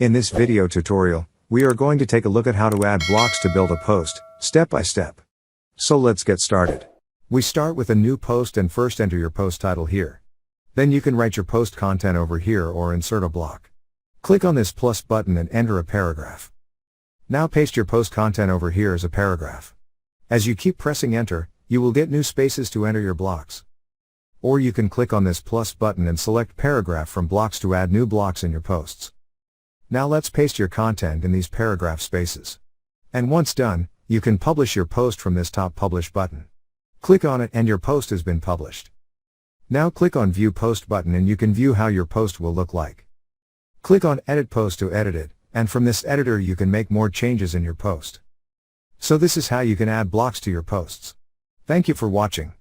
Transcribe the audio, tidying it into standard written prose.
In this video tutorial, we are going to take a look at how to add blocks to build a post, step by step. So let's get started. We start with a new post and first enter your post title here. Then you can write your post content over here or insert a block. Click on this plus button and enter a paragraph. Now paste your post content over here as a paragraph. As you keep pressing enter, you will get new spaces to enter your blocks. Or you can click on this plus button and select paragraph from blocks to add new blocks in your posts. Now let's paste your content in these paragraph spaces. And once done, you can publish your post from this top publish button. Click on it and your post has been published. Now click on view post button and you can view how your post will look like. Click on edit post to edit it, and from this editor you can make more changes in your post. So this is how you can add blocks to your posts. Thank you for watching.